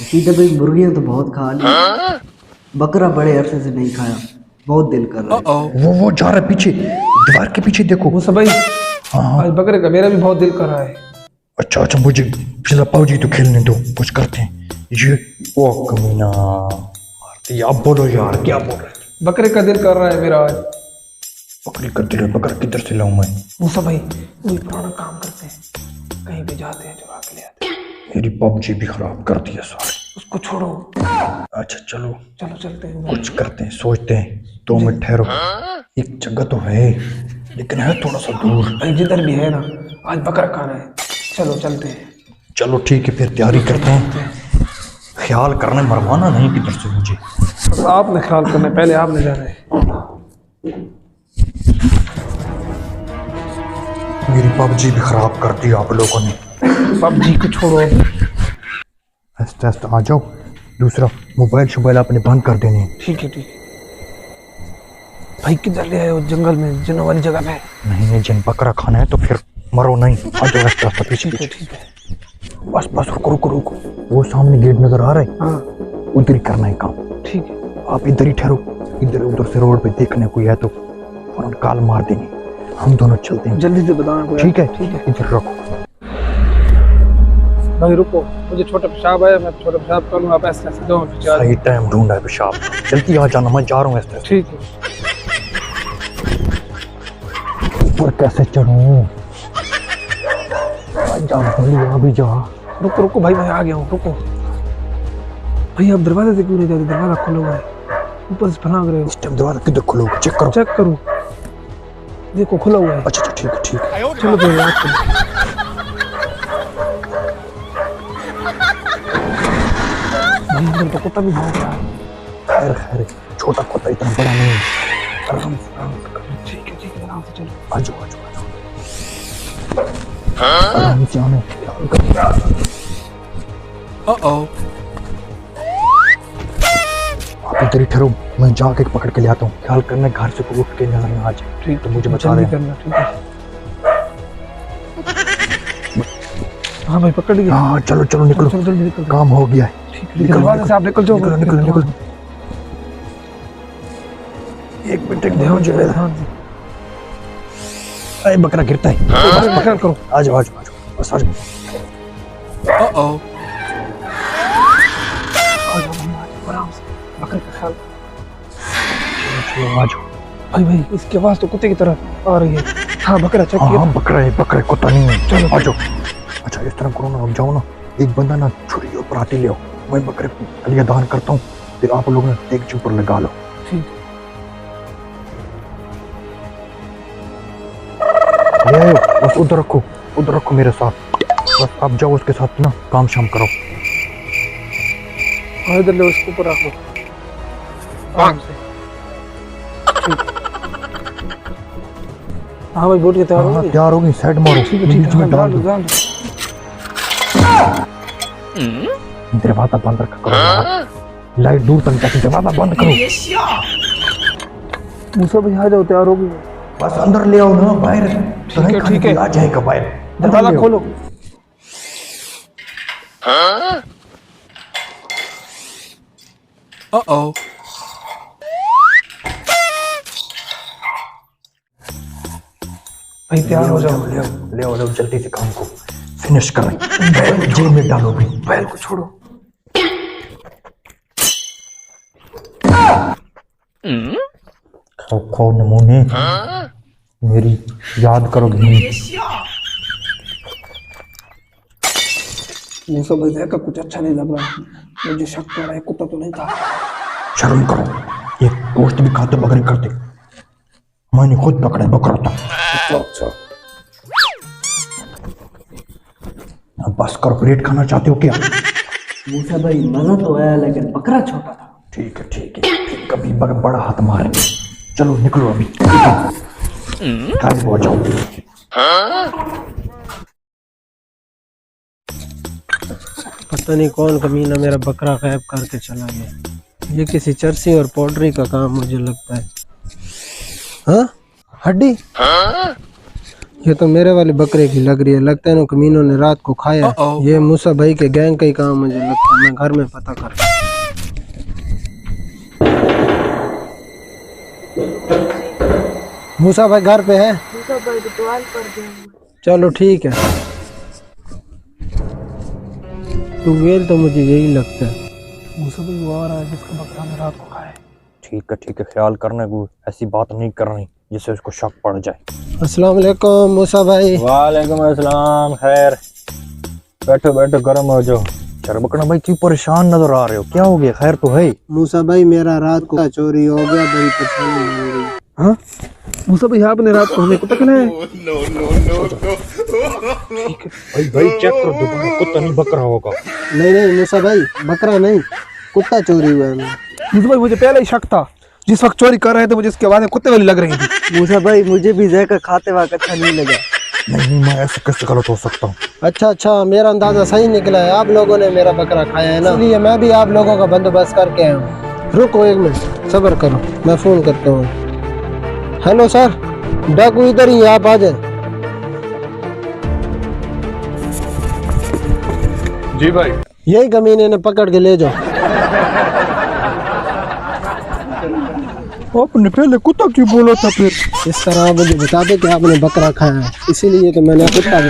सीधे भाई मुर्गियां तो बहुत खा ली, बकरा बड़े अरसे से नहीं खाया, बहुत दिल कर रहा है। वो जा रहा है पीछे, दीवार के पीछे देखो। मूसा भाई, हाँ आज बकरे का मेरा भी बहुत दिल कर रहा है। अच्छा अच्छा, मुझे पिछला पाजी तो खेलने दो, कुछ करते हैं। ये वो कमीना मारती, आप बोलो यार क्या बोल रहे हैं? बकरे का दिल कर रहा है मेरा आज। बकरी करते रहे, बकरा किधर से लाऊं मैं? मूसा भाई, वही पुराना काम करते हैं, कहीं पे जाते हैं चुरा के ले आते हैं। मेरी पबजी भी खराब कर दिया सारे। उसको छोड़ो, अच्छा चलो चलो चलते हैं। कुछ करते हैं, सोचते हैं। 2 मिनट ठहरो, एक जगह तो है लेकिन है थोड़ा सा दूर। भाई जिधर भी है ना, आज बकरा खाना है, चलो चलते हैं। चलो ठीक है, फिर तैयारी करते हैं। ख्याल करना, मरवाना नहीं किधर से मुझे। बस आपने ख्याल करना है, पहले आपने जाना है। मेरी पबजी भी खराब कर दी आप लोगों ने। पबजी को छोड़ो अब। आस्ते आस्ते आ जाओ। दूसरा मोबाइल शोबाइल आपने बंद कर देने। ठीक है ठीक है। भाई किधर ले आए हो? जंगल में जिन्हों वाली जगह पे? नहीं नहीं, जिन बकरा खाना है तो फिर मरो नहीं। आ जाओ आस्ते आस्ते, पीछे ठीक है पीछे। ठीक है। बस बस, रुको रुको रुको। वो सामने गेट नजर आ रहा है, हाँ उधर ही करना है काम। ठीक है। आप इधर ही ठहरो, इधर उधर से रोड पे देखने कोई है तो फौरन कॉल मार देंगे। हम दोनों चलते हैं। जल्दी से बताना कोई। ठीक है ठीक है। इधर रखो। भाई रुको, मुझे छोटा पेशाब आया, मैं छोटा पेशाब कर लूँ, आप ऐसे ऐसे दो पीछे आ जाओ। सही टाइम ढूंढा है पेशाब। जल्दी आ जाना, मैं जा रहा हूँ आस्ते। ठीक है। ऊपर कैसे चढ़ूं? जा जल्दी, अभी जा। रुको रुको भाई, मैं आ गया हूँ, रुको। भाई आप दरवाजे से क्यों नहीं जाते? दरवाजा खुला हुआ है, ऊपर से फनाग रहे हो। इस टाइम दरवाजा किधर खोलो, चेक करो। चेक करो, देखो खुला हुआ है। अच्छा अच्छा ठीक है ठीक है। चलो तो याद करो। भाई अंदर तो कुत्ता भी भाग रहा है। खैर खैर, छोटा कुत्ता इतना बड़ा नहीं है। आराम से आराम से करो। ठीक है, आराम से चलो। आ जाओ आ जाओ आ जाओ। आराम से आना, ख्याल करो। आप इधर ही ठहरो, मैं जाके पकड़ के ले आता हूँ। ख्याल करना घर से कोई उठ के नजर ना आ जाए। ठीक तो मुझे बता जल्दी देना। करना। ठीक है। हाँ भाई पकड़ लिया। हाँ चलो चलो निकलो, चलो जल्दी निकल। काम हो गया है। ठीक है, दरवाजे से आप निकल जाओ। निकलो निकलो निकलो। एक मिनट ध्यान जो है। ध्यान से। अरे बकरा गिरता है। बस ख्याल करो। आ जाओ आ जाओ आ जाओ, बस आ जाओ। आ जाओ आराम से, बकरे का ख्याल। चलो आ जाओ। भाई भाई इसकी आवाज तो कुत्ते की तरह आ रही है। हाँ बकरा चेक किया। हाँ बकरा है, कुत्ता नहीं है। चलो आ जाओ। अच्छा इस तरह करो ना, अब जाओ ना, एक बंदा ना छुरी और पराठी ले आओ, मैं बकरे को कलिया दान करता हूँ, फिर आप लोग ना देगची ऊपर लगा लो। ठीक। ले आयो, बस उधर रखो मेरे साथ। बस आप जाओ उसके साथ ना काम शाम करो। हाँ इधर ले, उसको ऊपर रख लो आराम से। ठीक। हाँ भाई बोट के तैयार हो गई। तैयार हो गई, साइड मारो। ठीक है बीच में डाल दो। डाल दो। दरवाजा बंद रखा करो यार, लाइट दूर तक जाती, दरवाजा बंद करो। मूसा भाई आ जाओ, तैयार हो गई। बस अंदर ले आओ ना, बाहर तो नहीं ठीक है। आ जाएगा बाहर। दरवाजा खोलो। भाई तैयार हो जाओ। ले आओ जल्दी से काम को फिनिश करें। बैल जेल में डालो भी। बैल को छोड़ो। खाओ खाओ नमूने, मेरी याद करोगे नहीं। मूसा भाई देखा कुछ अच्छा नहीं लग रहा, मुझे शक कर रहा है कुत्ता तो नहीं था। शर्म करो, ये गोश्त भी खाते बकरे करते, मैंने खुद पकड़ा बकरा था। अच्छा अब बस करो, प्लेट खाना चाहते हो क्या? मूसा भाई मजा तो आया लेकिन बकरा छोटा था। ठीक है फिर कभी बड़ा हाथ मारेंगे। चलो निकलो अभी, टाइम हो जाओ। पता नहीं कौन कमीना मेरा बकरा गायब करके चला गया। ये किसी चरसी और पोल्ट्री का काम मुझे लगता है। हाँ हड्डी, ये तो मेरे वाले बकरे की लग रही है, लगता है ना कमीनों ने रात को खाया। ये मूसा भाई के गैंग का ही काम मुझे लगता है, मैं घर में पता कर। मूसा भाई घर पे है? मूसा भाई दुआल पर गए। चलो ठीक है, तू गेल तो मुझे यही लगता है। मूसा भाई वो आ रहा है जिसका बकरा ने रात को खाया। ठीक है, ख्याल करने को ऐसी बात नहीं करनी जिससे उसको शक पड़ जाए। अस्सलाम वालेकुम मूसा भाई। वालेकुम अस्सलाम। खैर, बैठो बैठो, गर्म हो जाओ। शरबकना भाई क्यों परेशान नजर आ रहे हो, क्या हो गया? खैर तो है? मूसा भाई मेरा रात को चोरी हो गया, बड़ी परेशानी हो गई। हाँ मूसा भाई आपने रात को हमें कुत्ता खिलाया? भाई चेक करो दोबारा, कुत्ता नहीं बकरा होगा। नहीं मूसा भाई, बकरा नहीं, कुत्ता चोरी हुआ है। मूसा भाई मुझे पहले ही शक था, जिस वक्त चोरी कर रहे थे मुझे इसकी आवाजें कुत्ते वाली लग रही थी। मूसा भाई मुझे भी जहर खाते वक्त अच्छा नहीं लगा। नहीं, मैं ऐसे कैसे गलत हो सकता हूँ? अच्छा, मेरा अंदाजा सही निकला है, आप लोगों ने मेरा बकरा खाया है ना, इसलिए मैं भी आप लोगों का बंदोबस्त करके आया हूँ। रुको एक मिनट, सब्र करो, मैं फोन करता हूँ। हेलो सर, डाकू इधर ही, आप आ जाए। जी भाई। यही कमीने ने पकड़ के ले जाओ। आपने पहले कुत्ता क्यों बोला था फिर? इस तरह आप मुझे बता दे कि आपने बकरा खाया है, इसीलिए तो मैंने कुत्ता